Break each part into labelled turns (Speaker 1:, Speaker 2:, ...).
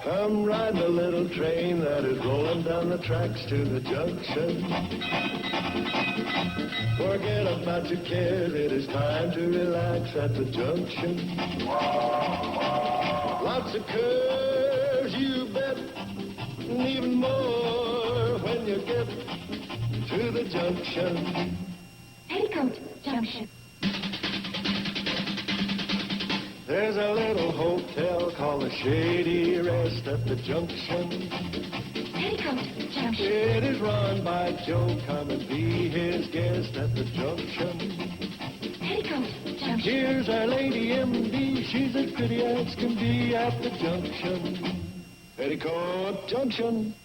Speaker 1: Come ride the little train that is rolling down the tracks to the junction. Forget about your cares, it is time to relax at the junction. Lots of curves, you bet, and even more when you get to the junction.
Speaker 2: Petticoat Junction.
Speaker 1: There's a little hotel called the Shady Rest at the junction.
Speaker 2: Petticoat Junction.
Speaker 1: It is run by Joe. Come and be his guest at the junction.
Speaker 2: Petticoat Junction.
Speaker 1: Here's our lady M.D. She's as pretty as can be at the junction. Petticoat Junction.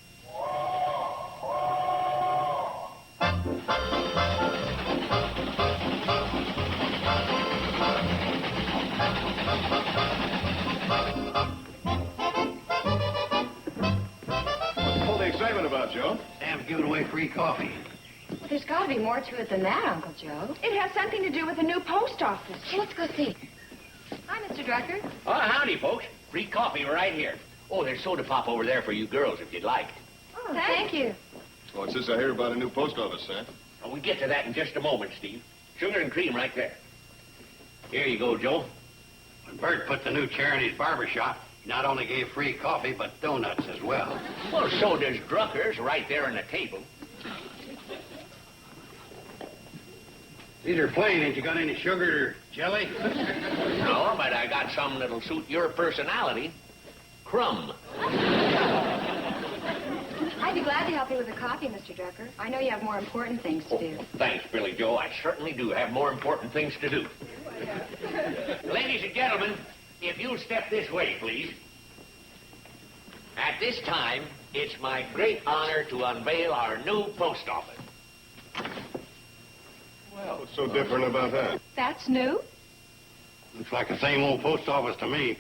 Speaker 3: What's all the excitement about, Joe?
Speaker 4: Sam's giving away free coffee.
Speaker 2: Well, there's got to be more to it than that, Uncle Joe.
Speaker 5: It has something to do with the new post office.
Speaker 2: Well, let's go see. Hi, Mr. Drucker.
Speaker 6: Oh, howdy, folks. Free coffee right here. Oh, there's soda pop over there for you girls if you'd like.
Speaker 2: Oh, thank you.
Speaker 3: What's this I hear about a new post office, Sam?
Speaker 6: Oh, we'll get to that in just a moment, Steve. Sugar and cream right there. Here you go, Joe.
Speaker 4: When Bert put the new chair in his barber shop, he not only gave free coffee, but donuts as well.
Speaker 6: Well, so does Drucker's right there on the table.
Speaker 4: These are plain. Ain't you got any sugar or jelly?
Speaker 6: No, but I got some that'll suit your personality. Crumb.
Speaker 2: I'd be glad to help you with the coffee, Mr. Drucker. I know you have more important things to do.
Speaker 6: Thanks, Billy Joe. I certainly do have more important things to do. Ladies and gentlemen, if you'll step this way, please. At this time, it's my great honor to unveil our new post office.
Speaker 3: What's so different about that?
Speaker 5: That's new?
Speaker 4: Looks like the same old post office to me.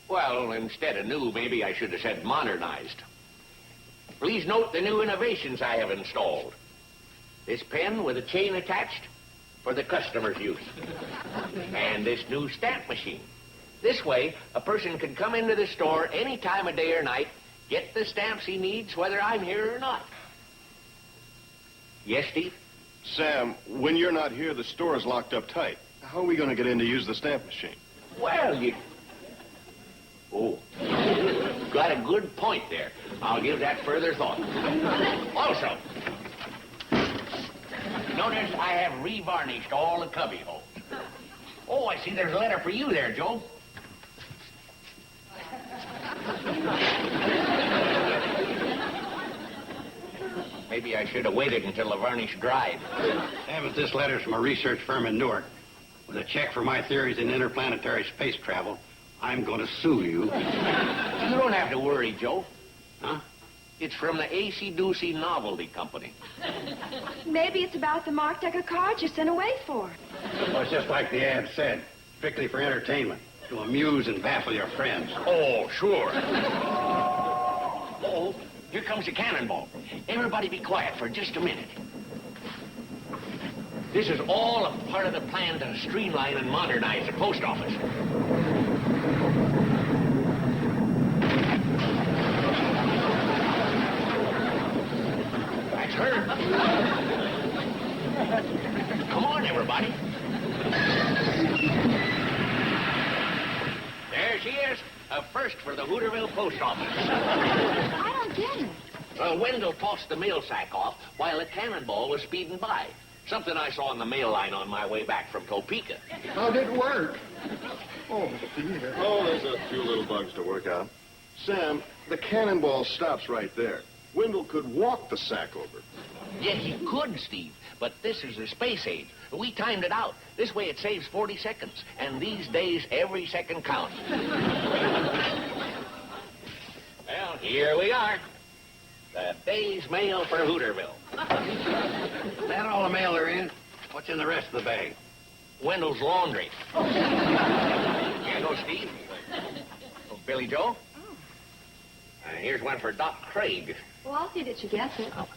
Speaker 6: Well, instead of new, maybe I should have said modernized. Please note the new innovations I have installed. This pen with a chain attached for the customer's use. And this new stamp machine. This way, a person can come into the store any time of day or night, get the stamps he needs, whether I'm here or not. Yes, Steve?
Speaker 3: Sam, when you're not here, the store is locked up tight. How are we going to get in to use the stamp machine?
Speaker 6: Well, you... Oh, got a good point there. I'll give that further thought. Also, notice I have revarnished all the cubby holes. Oh, I see there's a letter for you there, Joe. Maybe I should have waited until the varnish dried.
Speaker 4: Sam, this letter's from a research firm in Newark. With a check for my theories in interplanetary space travel, I'm going to sue you.
Speaker 6: You don't have to worry, Joe.
Speaker 4: Huh?
Speaker 6: It's from the AC-Doocy Novelty Company.
Speaker 5: Maybe it's about the marked deck of cards you sent away for.
Speaker 4: Well, it's just like the ad said. Strictly for entertainment. To amuse and baffle your friends.
Speaker 6: Oh, sure. Oh, here comes the cannonball. Everybody be quiet for just a minute. This is all a part of the plan to streamline and modernize the post office. That's her. Come on, everybody. There she is. A first for the Hooterville post office.
Speaker 2: I don't get it.
Speaker 6: Wendell tossed the mail sack off while the cannonball was speeding by. Something I saw on the mail line on my way back from Topeka.
Speaker 3: How did it work? Oh, dear. Oh, there's a few little bugs to work out. Sam, the cannonball stops right there. Wendell could walk the sack over.
Speaker 6: Yeah, he could, Steve. But this is the space age. We timed it out. This way it saves 40 seconds. And these days, every second counts. Well, here we are. The day's mail for Hooterville.
Speaker 4: Is that all the mail there is? What's in the rest of the bag?
Speaker 6: Wendell's laundry. Here you go, Steve. Oh, Billy Joe. Here's one for Doc Craig.
Speaker 2: Well, I'll see that she gets it.
Speaker 6: Oh.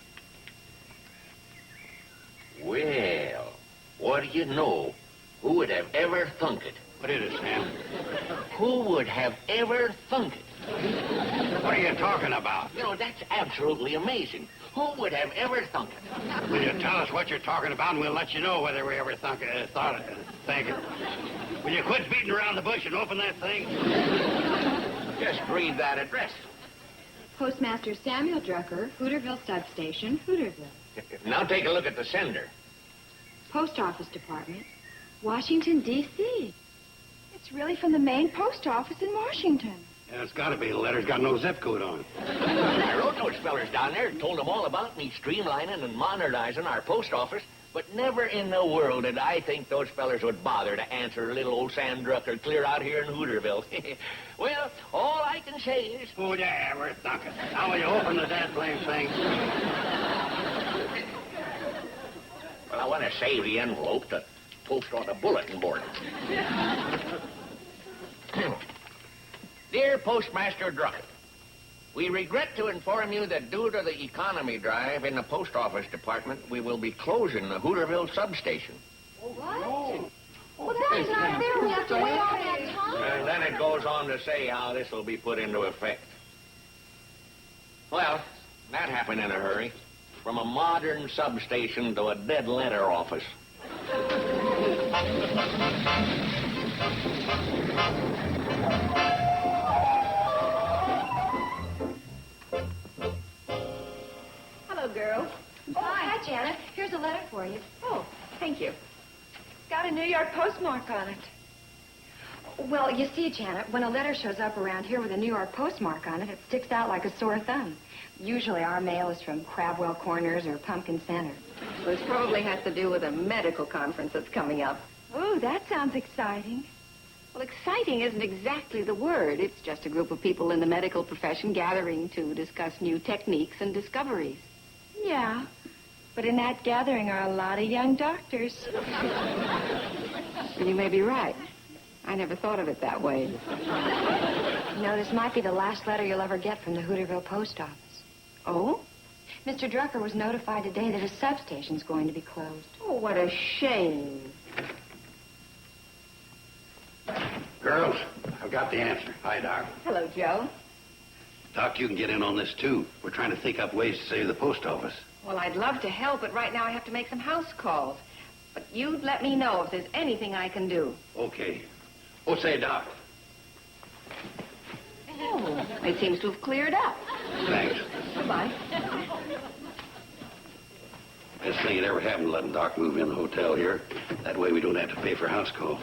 Speaker 6: Well, what do you know? Who would have ever thunk it?
Speaker 4: What is it, Sam?
Speaker 6: Who would have ever thunk it?
Speaker 4: What are you talking about?
Speaker 6: You know, that's absolutely amazing. Who would have ever thunk it?
Speaker 4: Will you tell us what you're talking about, and we'll let you know whether we ever think it. Will you quit beating around the bush and open that thing?
Speaker 6: Just read that address.
Speaker 2: Postmaster Samuel Drucker, Hooterville Substation, Hooterville.
Speaker 6: Now take a look at the sender.
Speaker 2: Post Office Department, Washington, D.C.
Speaker 5: It's really from the main post office in Washington.
Speaker 4: Yeah, it's got to be. The letter's got no zip code on it.
Speaker 6: I wrote those fellers down there and told them all about me streamlining and modernizing our post office, but never in the world did I think those fellers would bother to answer little old Sam Drucker clear out here in Hooterville. Well, all I can say is...
Speaker 4: Oh, yeah, we're thinking. Now will you open the damn blame thing?
Speaker 6: Well, I want to save the envelope to post on the bulletin board. Dear Postmaster Drucker, we regret to inform you that due to the economy drive in the post office department, we will be closing the Hooterville substation.
Speaker 2: What? Well, Daddy's not there. We have to wait all that time.
Speaker 6: And then it goes on to say how this will be put into effect. Well, that happened in a hurry. From a modern substation to a dead letter office.
Speaker 5: Hello, girls.
Speaker 2: Oh, hi, Janet. Here's a letter for you.
Speaker 5: Oh, thank you. Got a New York postmark on it.
Speaker 2: Well, you see, Janet, when a letter shows up around here with a New York postmark on it, it sticks out like a sore thumb. Usually our mail is from Crabwell Corners or Pumpkin Center.
Speaker 7: This probably has to do with a medical conference that's coming up.
Speaker 5: Oh, that sounds exciting.
Speaker 7: Well, exciting isn't exactly the word. It's just a group of people in the medical profession gathering to discuss new techniques and discoveries.
Speaker 5: Yeah, but in that gathering are a lot of young doctors.
Speaker 7: You may be right. I never thought of it that way.
Speaker 2: You know, this might be the last letter you'll ever get from the Hooterville post office.
Speaker 7: Oh?
Speaker 2: Mr. Drucker was notified today that his substation's going to be closed.
Speaker 7: Oh, what a shame.
Speaker 4: Girls, I've got the answer. Hi, Doc.
Speaker 7: Hello, Joe.
Speaker 4: Doc, you can get in on this, too. We're trying to think up ways to save the post office.
Speaker 7: Well, I'd love to help, but right now I have to make some house calls. But you'd let me know if there's anything I can do.
Speaker 4: Okay. Oh, say, Doc.
Speaker 7: Oh, it seems to have cleared up.
Speaker 4: Thanks.
Speaker 7: Goodbye.
Speaker 4: Best thing that ever happened to letting Doc move in the hotel here. That way we don't have to pay for house calls.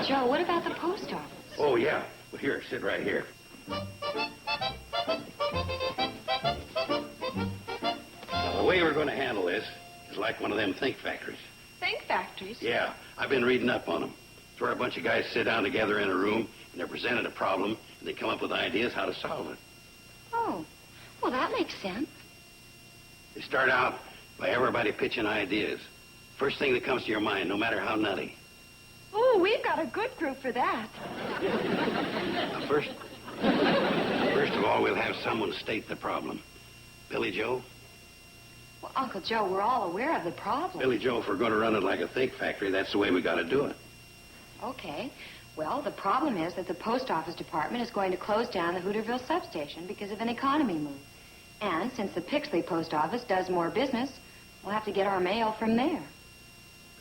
Speaker 2: Joe, what about the post office?
Speaker 4: Oh, yeah. Well, here, sit right here. Now, the way we're going to handle this is like one of them think factories.
Speaker 5: Think factories?
Speaker 4: Yeah, I've been reading up on them. It's where a bunch of guys sit down together in a room, and they're presented a problem, and they come up with ideas how to solve it.
Speaker 2: Oh, well, that makes sense.
Speaker 4: They start out by everybody pitching ideas. First thing that comes to your mind, no matter how nutty.
Speaker 5: Oh, we've got a good group for that.
Speaker 4: Now, first of all, we'll have someone state the problem. Billy Joe?
Speaker 2: Well, Uncle Joe, we're all aware of the problem.
Speaker 4: Billy Joe, if we're going to run it like a think factory, that's the way we got to do it.
Speaker 2: Okay. Well, the problem is that the post office department is going to close down the Hooterville substation because of an economy move. And since the Pixley post office does more business, we'll have to get our mail from there.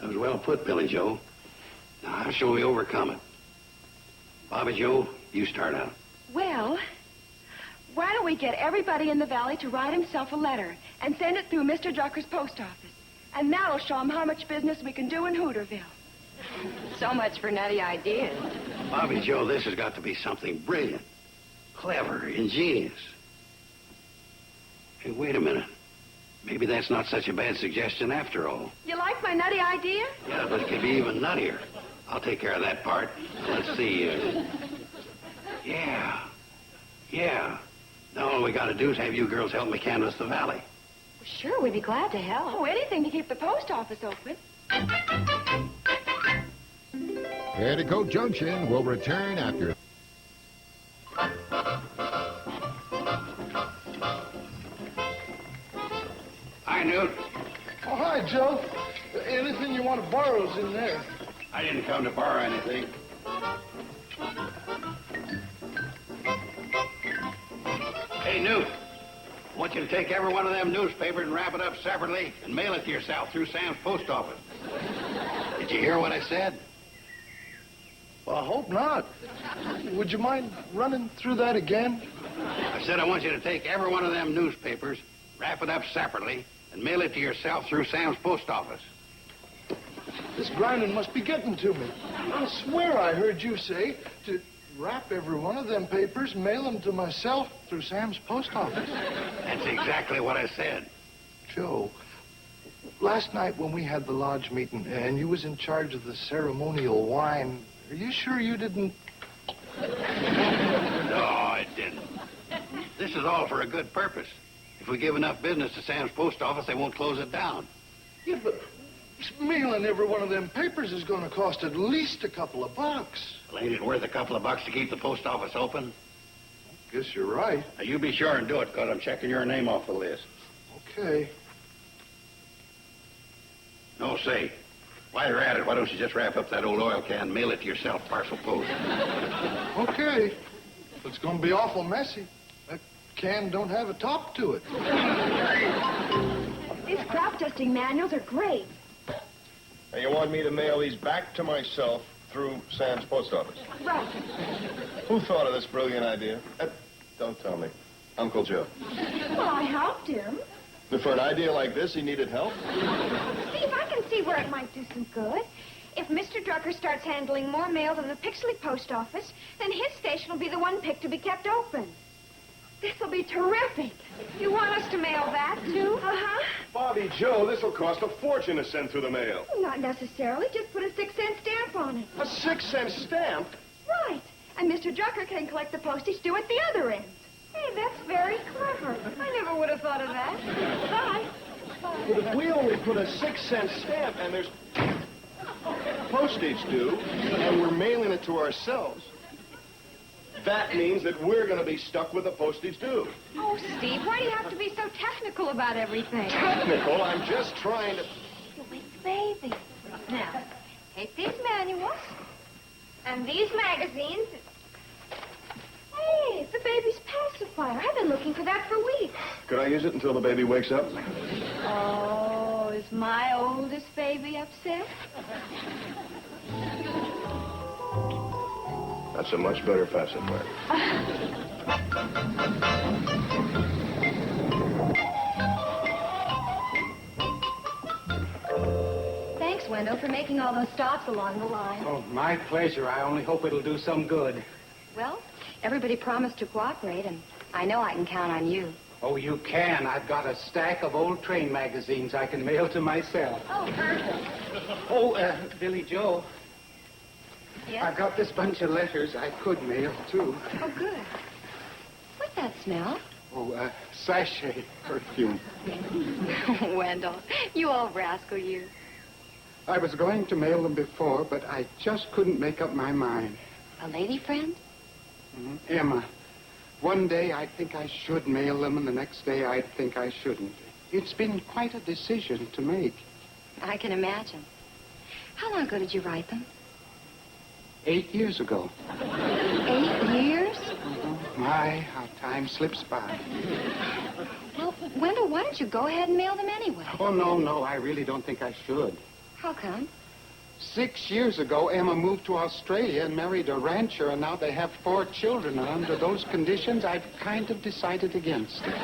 Speaker 4: That was well put, Billy Joe. Now, how shall we overcome it? Bobby Joe, you start out.
Speaker 5: Well, why don't we get everybody in the valley to write himself a letter and send it through Mr. Drucker's post office? And that'll show him how much business we can do in Hooterville.
Speaker 7: So much for nutty ideas.
Speaker 4: Bobby Joe, this has got to be something brilliant, clever, ingenious. Hey, wait a minute. Maybe that's not such a bad suggestion after all.
Speaker 5: You like my nutty idea?
Speaker 4: Yeah, but it could be even nuttier. I'll take care of that part. Let's see. Yeah. Now all we got to do is have you girls help me canvass the valley.
Speaker 2: Sure, we'd be glad to help.
Speaker 5: Oh, anything to keep the post office open.
Speaker 8: Petticoat Junction will return after...
Speaker 4: Hi, Newt.
Speaker 1: Oh, hi, Joe. Anything you want to borrow is in there.
Speaker 4: I didn't come to borrow anything. Hey, Newt. I want you to take every one of them newspapers and wrap it up separately and mail it to yourself through Sam's post office. Did you hear what I said?
Speaker 3: Well, I hope not. Would you mind running through that again?
Speaker 4: I said I want you to take every one of them newspapers, wrap it up separately, and mail it to yourself through Sam's post office.
Speaker 3: This grinding must be getting to me. I swear I heard you say to wrap every one of them papers, mail them to myself through Sam's post office.
Speaker 4: That's exactly what I said.
Speaker 3: Joe, last night when we had the lodge meeting and you was in charge of the ceremonial wine, are you sure you didn't?
Speaker 4: No, I didn't. This is all for a good purpose. If we give enough business to Sam's post office, they won't close it down.
Speaker 3: Yeah, but mailing every one of them papers is going to cost at least a couple of bucks.
Speaker 4: Well, ain't it worth a couple of bucks to keep the post office open?
Speaker 3: Guess you're right.
Speaker 4: Now, you be sure and do it, because I'm checking your name off the list.
Speaker 3: Okay.
Speaker 4: No, say, while you're at it, why don't you just wrap up that old oil can and mail it to yourself, parcel post?
Speaker 3: Okay. It's going to be awful messy. That can don't have a top to it.
Speaker 5: These crop dusting manuals are great.
Speaker 3: And you want me to mail these back to myself through Sam's post office?
Speaker 5: Right.
Speaker 3: Who thought of this brilliant idea? Don't tell me. Uncle Joe.
Speaker 5: Well, I helped him.
Speaker 3: For an idea like this, he needed help?
Speaker 9: Steve, I can see where it might do some good. If Mr. Drucker starts handling more mail than the Pixley post office, then his station will be the one picked to be kept open.
Speaker 5: This'll be terrific.
Speaker 9: You want us to mail that, too?
Speaker 5: Uh-huh.
Speaker 3: Bobby Joe, this will cost a fortune to send through the mail.
Speaker 5: Not necessarily. Just put a 6-cent stamp on it.
Speaker 3: A 6-cent stamp?
Speaker 5: Right. And Mr. Drucker can collect the postage due at the other end.
Speaker 9: Hey, that's very clever. I never would have thought of that.
Speaker 5: Bye.
Speaker 3: But if we only put a 6-cent stamp and there's postage due, and we're mailing it to ourselves, that means that we're going to be stuck with the postage due.
Speaker 9: Oh, Steve, why do you have to be so technical about everything?
Speaker 3: Technical? I'm just trying to...
Speaker 9: With baby. Now, take these manuals and these magazines. Hey, it's the baby's pacifier. I've been looking for that for weeks.
Speaker 3: Could I use it until the baby wakes up?
Speaker 9: Oh, is my oldest baby upset?
Speaker 3: That's a much better pacifier.
Speaker 2: Thanks, Wendell, for making all those stops along the line.
Speaker 10: Oh, my pleasure. I only hope it'll do some good.
Speaker 2: Well, everybody promised to cooperate, and I know I can count on you.
Speaker 10: Oh, you can. I've got a stack of old train magazines I can mail to myself.
Speaker 2: Oh, perfect.
Speaker 10: Oh, Billy Joe,
Speaker 2: Yes?
Speaker 10: I've got this bunch of letters I could mail, too.
Speaker 2: Oh, good. What's that smell?
Speaker 10: Oh, sachet perfume.
Speaker 2: Wendell, you old rascal, you.
Speaker 10: I was going to mail them before, but I just couldn't make up my mind.
Speaker 2: A lady friend?
Speaker 10: Emma. One day I'd think I should mail them, and the next day I'd think I shouldn't. It's been quite a decision to make.
Speaker 2: I can imagine. How long ago did you write them?
Speaker 10: 8 years ago.
Speaker 2: 8 years?
Speaker 10: My, how time slips by.
Speaker 2: Well, Wendell, why don't you go ahead and mail them anyway?
Speaker 10: Oh, no, I really don't think I should.
Speaker 2: How come?
Speaker 10: 6 years ago, Emma moved to Australia and married a rancher, and now they have 4 children. And under those conditions, I've kind of decided against it.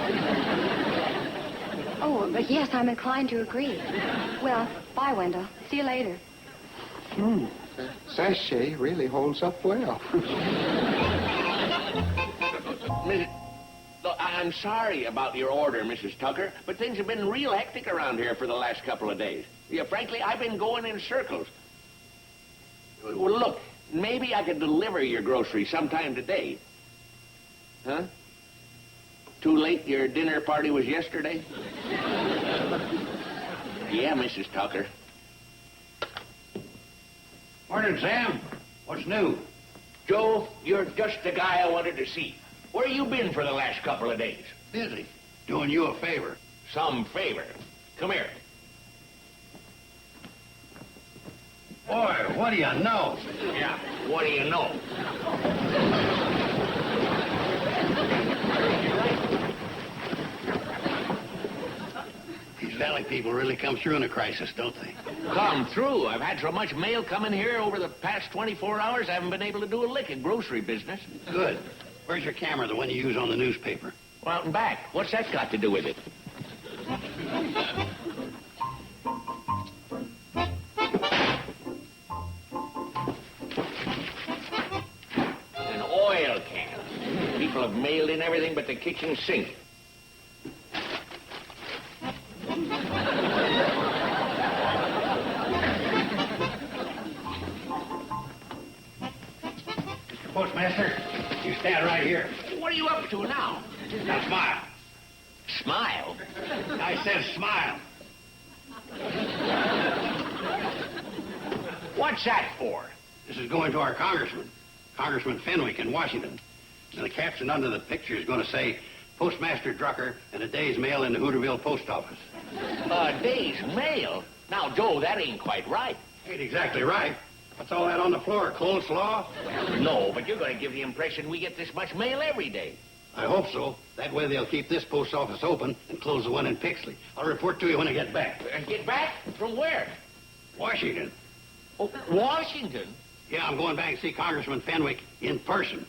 Speaker 2: Oh, but yes, I'm inclined to agree. Well, bye, Wendell. See you later.
Speaker 10: The sachet really holds up well.
Speaker 6: Look, I'm sorry about your order, Mrs. Tucker, but things have been real hectic around here for the last couple of days. Yeah, frankly, I've been going in circles. Well, look, maybe I could deliver your groceries sometime today. Huh? Too late? Your dinner party was yesterday? Yeah, Mrs. Tucker.
Speaker 4: Morning, Sam. What's new?
Speaker 6: Joe, you're just the guy I wanted to see. Where you been for the last couple of days?
Speaker 4: Busy. Doing you a favor.
Speaker 6: Some favor. Come here.
Speaker 4: Boy, what do you know?
Speaker 6: Yeah, what do you know?
Speaker 4: Valley people really come through in a crisis, don't they?
Speaker 6: Come through. I've had so much mail coming here over the past 24 hours, I haven't been able to do a lick of grocery business.
Speaker 4: Good. Where's your camera, the one you use on the newspaper?
Speaker 6: Well, out and back. What's that got to do with it? An oil can. People have mailed in everything but the kitchen sink.
Speaker 4: Mr. Postmaster, you stand right here.
Speaker 6: What are you up to now?
Speaker 4: Now smile.
Speaker 6: Smile?
Speaker 4: I said smile.
Speaker 6: What's that for?
Speaker 4: This is going to our congressman, Congressman Fenwick in Washington. And the caption under the picture is going to say, Postmaster Drucker and a day's mail in the Hooterville post office.
Speaker 6: A day's mail? Now, Joe, that ain't quite right.
Speaker 4: Ain't exactly right. What's all that on the floor, coleslaw?
Speaker 6: No, but you're going to give the impression we get this much mail every day.
Speaker 4: I hope so. That way they'll keep this post office open and close the one in Pixley. I'll report to you when I get back.
Speaker 6: Get back? From where?
Speaker 4: Washington.
Speaker 6: Oh, Washington?
Speaker 4: Yeah, I'm going back to see Congressman Fenwick in person.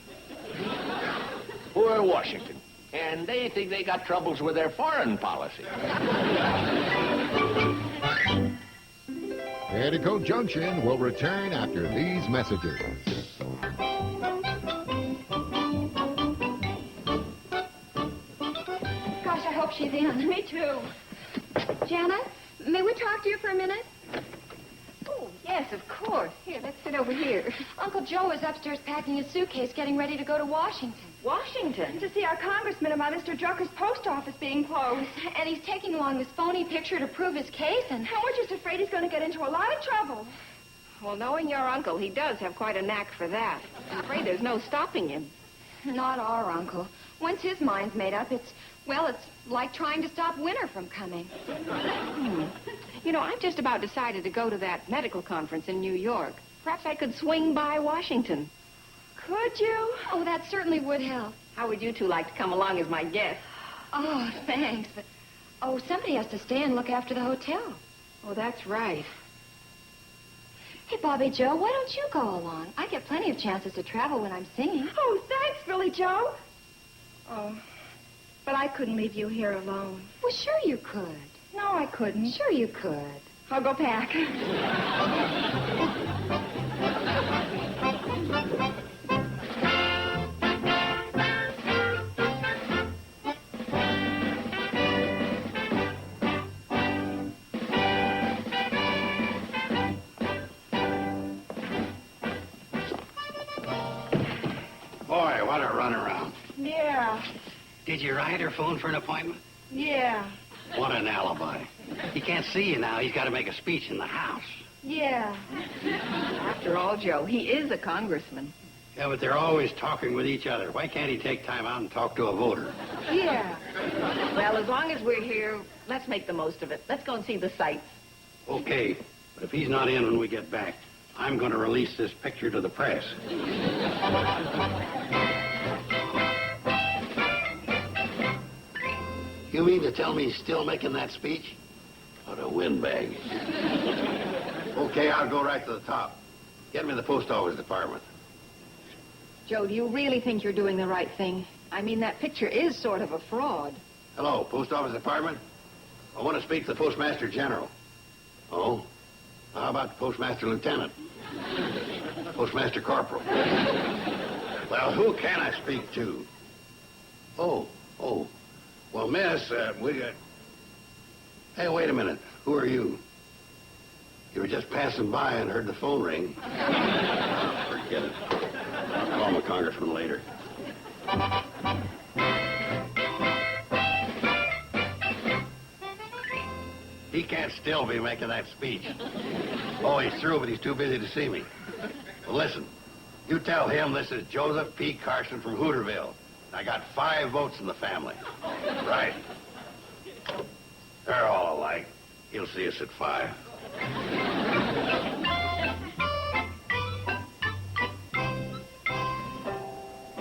Speaker 6: Poor Washington. And they think they got troubles with their foreign policy.
Speaker 8: Petticoat Junction will return after these messages.
Speaker 5: Gosh, I hope she's in. Me too. Janet, may we talk to you for a minute?
Speaker 7: Oh, yes, of course. Here, let's sit over here.
Speaker 2: Uncle Joe is upstairs packing his suitcase, getting ready to go to Washington.
Speaker 7: Washington?
Speaker 5: To see our congressman about Mr. Drucker's post office being closed.
Speaker 2: And he's taking along this phony picture to prove his case, and...
Speaker 5: And we're just afraid he's going to get into a lot of trouble.
Speaker 7: Well, knowing your uncle, he does have quite a knack for that. I'm afraid there's no stopping him.
Speaker 2: Not our uncle. Once his mind's made up, it's like trying to stop winter from coming.
Speaker 7: You know, I've just about decided to go to that medical conference in New York. Perhaps I could swing by Washington.
Speaker 5: Could you?
Speaker 2: Oh, that certainly would help.
Speaker 7: How would you two like to come along as my guests?
Speaker 2: Oh, thanks. But, somebody has to stay and look after the hotel.
Speaker 7: Oh, that's right.
Speaker 2: Hey, Bobby Joe, why don't you go along? I get plenty of chances to travel when I'm singing.
Speaker 5: Oh, thanks, Billy Joe. Oh, but I couldn't leave you here alone.
Speaker 2: Well, sure you could.
Speaker 5: No, I couldn't.
Speaker 2: Sure you could.
Speaker 5: I'll go pack.
Speaker 4: Boy, what a runaround.
Speaker 5: Yeah.
Speaker 4: Did you write or phone for an appointment?
Speaker 5: Yeah.
Speaker 4: What an alibi. He can't see you now. He's got to make a speech in the House.
Speaker 5: Yeah.
Speaker 7: After all, Joe, he is a congressman.
Speaker 4: Yeah, but they're always talking with each other. Why can't he take time out and talk to a voter?
Speaker 5: Yeah.
Speaker 7: Well, as long as we're here, let's make the most of it. Let's go and see the sights.
Speaker 4: Okay, but if he's not in when we get back, I'm going to release this picture to the press. You mean to tell me he's still making that speech? What a windbag. Okay, I'll go right to the top. Get me the post office department.
Speaker 7: Joe, do you really think you're doing the right thing? I mean, that picture is sort of a fraud.
Speaker 4: Hello, post office department? I want to speak to the postmaster general. Oh? How about the postmaster lieutenant? Postmaster corporal? Well, who can I speak to? Oh. Well, miss, we got... Hey, wait a minute. Who are you? You were just passing by and heard the phone ring. Forget it. I'll call my congressman later. He can't still be making that speech. Oh, he's through, but he's too busy to see me. Well, listen. You tell him this is Joseph P. Carson from Hooterville. I got 5 votes in the family. Right. They're all alike. He'll see us at 5.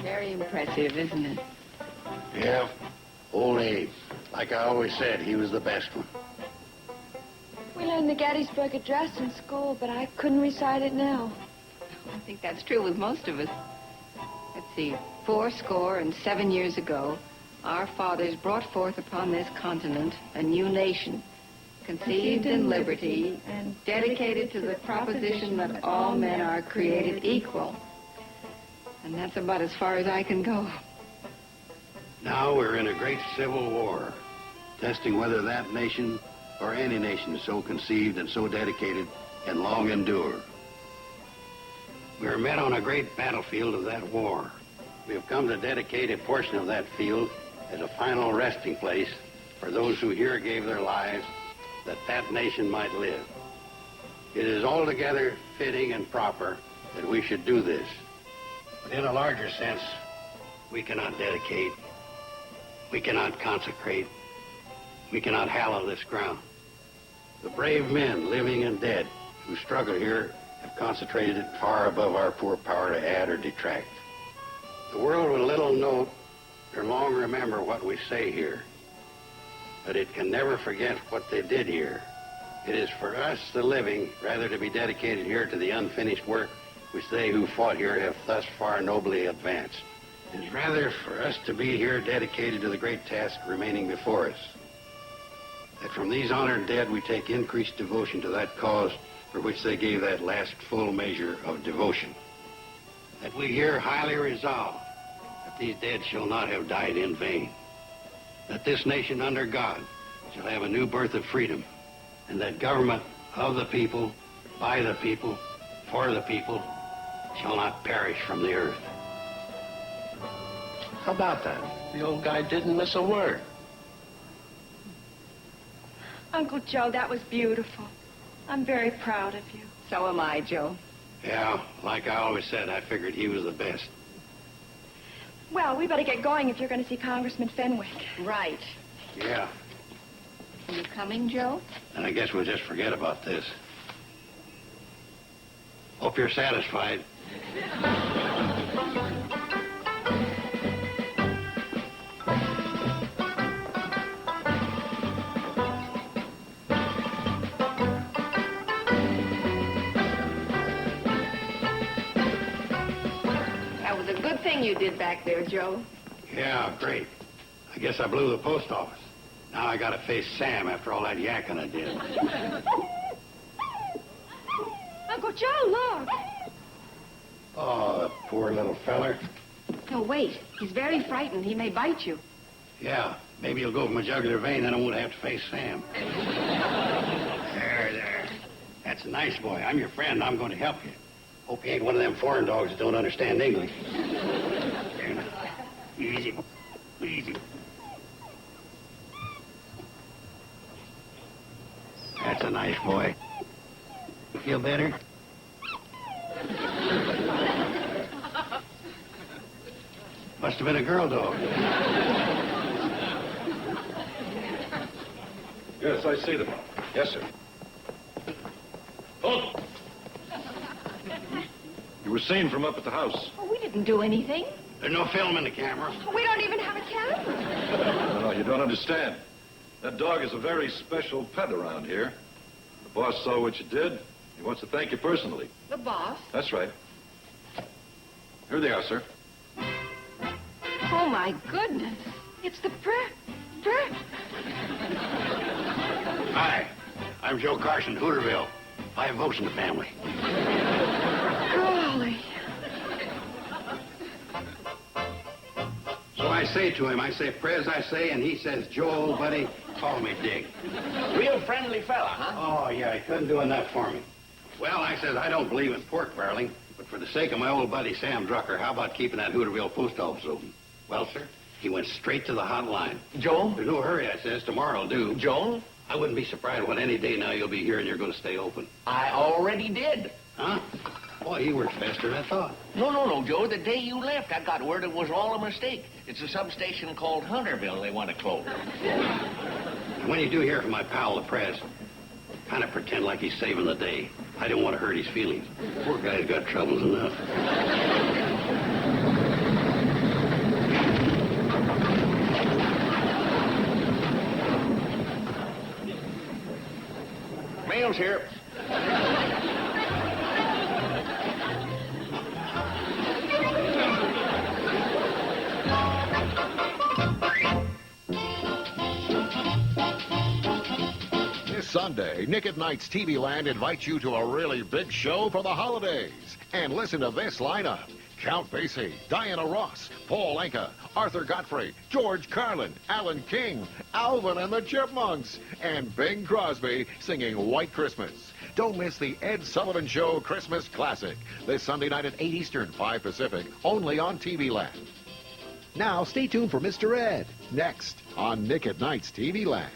Speaker 7: Very impressive, isn't it?
Speaker 4: Yeah. Old Abe. Like I always said, he was the best one.
Speaker 5: learned the Gettysburg Address in school, but I couldn't recite it now.
Speaker 7: I think that's true with most of us. Let's see, 7 years ago, our fathers brought forth upon this continent a new nation, conceived in liberty and dedicated to the proposition that all men are created equal. And that's about as far as I can go.
Speaker 4: Now we're in a great civil war, testing whether that nation or any nation so conceived and so dedicated can long endure. We are met on a great battlefield of that war. We have come to dedicate a portion of that field as a final resting place for those who here gave their lives that that nation might live. It is altogether fitting and proper that we should do this. But in a larger sense, we cannot dedicate, we cannot consecrate, we cannot hallow this ground. The brave men, living and dead, who struggle here have concentrated it far above our poor power to add or detract. The world will little note or long remember what we say here, but it can never forget what they did here. It is for us, the living, rather to be dedicated here to the unfinished work which they who fought here have thus far nobly advanced. It is rather for us to be here dedicated to the great task remaining before us. That from these honored dead we take increased devotion to that cause for which they gave that last full measure of devotion. That we here highly resolve that these dead shall not have died in vain. That this nation under God shall have a new birth of freedom, and that government of the people, by the people, for the people, shall not perish from the earth.
Speaker 6: How about that? The old guy didn't miss a word.
Speaker 5: Uncle Joe, that was beautiful. I'm very proud of you.
Speaker 7: So am I, Joe.
Speaker 4: Yeah, like I always said, I figured he was the best.
Speaker 5: Well, we better get going if you're going to see Congressman Fenwick.
Speaker 7: Right.
Speaker 4: Yeah,
Speaker 7: Are you coming, Joe?
Speaker 4: and I guess we'll just forget about this. Hope you're satisfied.
Speaker 7: That was a good thing you did back there, Joe.
Speaker 4: Yeah, great. I guess I blew the post office. Now I gotta face Sam after all that yakking I did.
Speaker 5: Uncle Joe, look!
Speaker 4: Oh, the poor little feller.
Speaker 7: No, wait. He's very frightened. He may bite you.
Speaker 4: Yeah, maybe he'll go from a jugular vein, then I won't have to face Sam. There. That's a nice boy. I'm your friend. I'm going to help you. Hope you ain't one of them foreign dogs that don't understand English. There now. Easy. That's a nice boy. You feel better? Must have been a girl dog.
Speaker 3: Yes, I see them. Yes, sir. Hold! You were seen from up at the house.
Speaker 7: Oh, we didn't do anything.
Speaker 4: There's no film in the camera.
Speaker 9: We don't even have a camera.
Speaker 3: No, you don't understand. That dog is a very special pet around here. The boss saw what you did. He wants to thank you personally.
Speaker 7: The boss?
Speaker 3: That's right. Here they are, sir.
Speaker 7: Oh, my goodness.
Speaker 5: It's the
Speaker 4: Hi, I'm Joe Carson, Hooterville. 5 votes in the family.
Speaker 5: Golly.
Speaker 4: So I say to him, I say, Prez, I say, and he says, Joe, old buddy, call me Dick.
Speaker 6: Real friendly fella, huh?
Speaker 4: Oh, yeah, he couldn't do enough for me. Well, I says, I don't believe in pork barreling, but for the sake of my old buddy Sam Drucker, how about keeping that Hooterville post office open? Well, sir, he went straight to the hotline.
Speaker 6: Joe?
Speaker 4: There's no hurry, I says. Tomorrow will do.
Speaker 6: Joe?
Speaker 4: I wouldn't be surprised when any day now you'll be here and you're going to stay open.
Speaker 6: I already did.
Speaker 4: Huh? Boy, he works faster than I thought.
Speaker 6: No, Joe. The day you left, I got word it was all a mistake. It's a substation called Hunterville they want to close.
Speaker 4: And when you do hear from my pal, the press, kind of pretend like he's saving the day. I don't want to hurt his feelings. Poor guy's got troubles enough.
Speaker 6: Mail
Speaker 3: Holmes here.
Speaker 8: This Sunday, Nick at Night's TV Land invites you to a really big show for the holidays. And listen to this lineup. Count Basie, Diana Ross, Paul Anka, Arthur Godfrey, George Carlin, Alan King, Alvin and the Chipmunks, and Bing Crosby singing White Christmas. Don't miss the Ed Sullivan Show Christmas Classic this Sunday night at 8 Eastern, 5 Pacific, only on TV Land. Now, stay tuned for Mr. Ed, next on Nick at Night's TV Land.